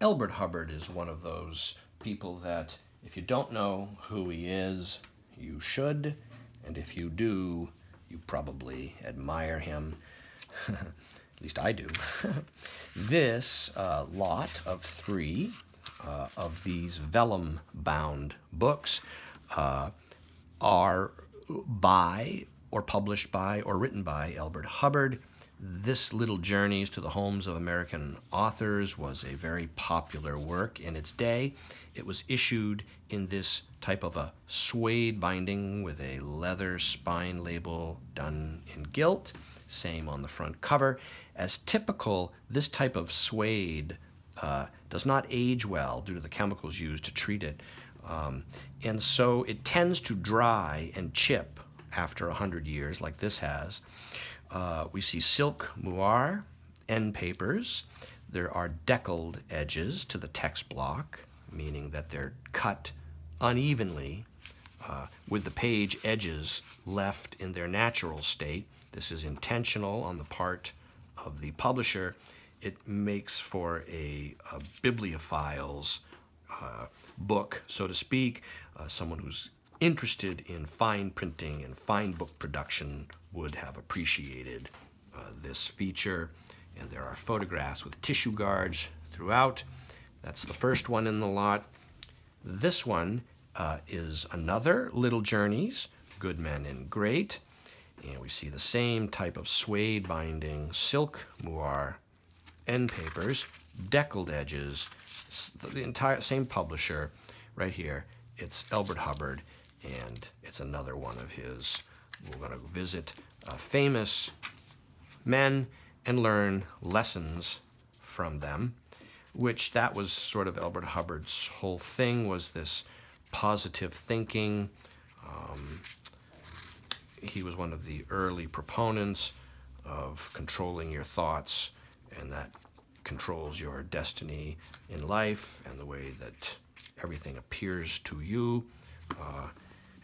Elbert Hubbard is one of those people that if you don't know who he is, you should, and if you do, you probably admire him. At least I do. This lot of 3 of these vellum-bound books are by, or published by, or written by Elbert Hubbard. This Little Journeys to the Homes of American Authors was a very popular work in its day. It was issued in this type of a suede binding with a leather spine label done in gilt. Same on the front cover. As typical, this type of suede does not age well due to the chemicals used to treat it. And so it tends to dry and chip after 100 years, like this has. We see silk moire end papers. There are deckled edges to the text block, meaning that they're cut unevenly with the page edges left in their natural state. This is intentional on the part of the publisher. It makes for a bibliophile's book, so to speak. Someone who's interested in fine printing and fine book production would have appreciated this feature. And there are photographs with tissue guards throughout. That's the first one in the lot. This one is another Little Journeys, Good Men and Great. And we see the same type of suede binding, silk moire end papers, deckled edges, the entire same publisher right here. It's Elbert Hubbard, and it's another one of his. We're going to visit famous men and learn lessons from them, which that was sort of Elbert Hubbard's whole thing, was this positive thinking. He was one of the early proponents of controlling your thoughts, and that controls your destiny in life and the way that everything appears to you.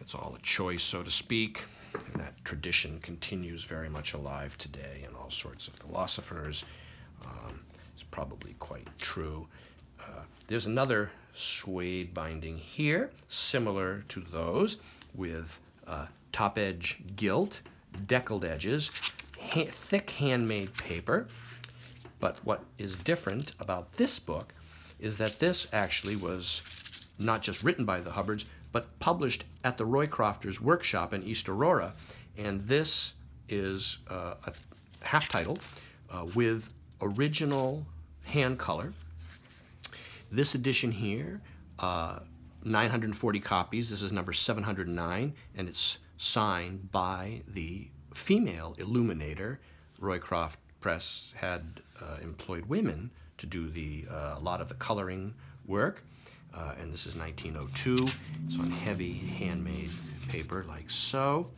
It's all a choice, so to speak. And that tradition continues very much alive today in all sorts of philosophers. It's probably quite true. There's another suede binding here, similar to those, with top edge gilt, deckled edges, thick handmade paper. But what is different about this book is that this actually was not just written by the Hubbards, but published at the Roycrofters workshop in East Aurora. And this is a half title with original hand color. This edition here, 940 copies. This is number 709, and it's signed by the female Illuminator. Roycroft Press had employed women to do a lot of the coloring work, and this is 1902. It's on heavy handmade paper like so.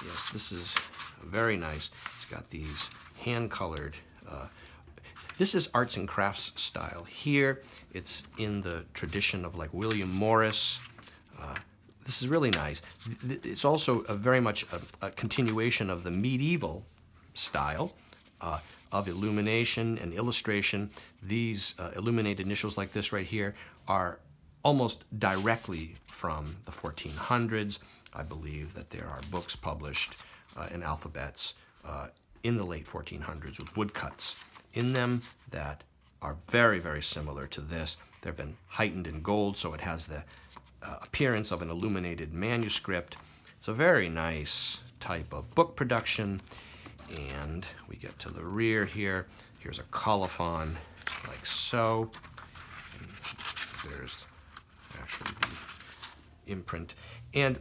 Yes, this is very nice. It's got these hand-colored. This is arts and crafts style here. It's in the tradition of like William Morris. This is really nice. It's also very much a continuation of the medieval style of illumination and illustration. These illuminated initials like this right here are almost directly from the 1400s. I believe that there are books published in alphabets in the late 1400s with woodcuts in them that are very, very similar to this. They've been heightened in gold, so it has the appearance of an illuminated manuscript. It's a very nice type of book production. And we get to the rear here. Here's a colophon like so. And there's actually the imprint. And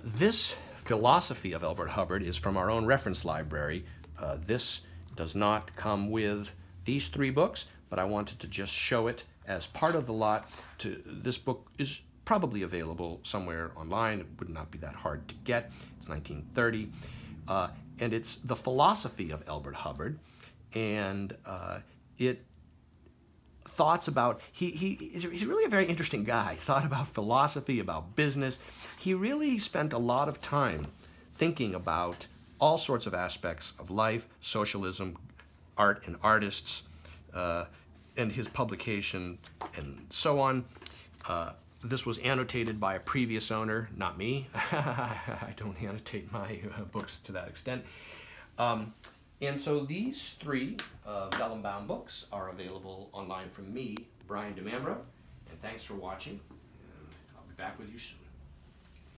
this philosophy of Elbert Hubbard is from our own reference library. This does not come with these 3 books, but I wanted to just show it as part of the lot. This book is probably available somewhere online. It would not be that hard to get. It's 1930. And it's the philosophy of Elbert Hubbard, and it thoughts about, he's really a very interesting guy. Thought about philosophy, about business. He really spent a lot of time thinking about all sorts of aspects of life, socialism, art and artists. and his publication and so on. This was annotated by a previous owner, not me. I don't annotate my books to that extent. And so these 3 vellum-bound books are available online from me, Brian DeMambro. And thanks for watching. And I'll be back with you soon.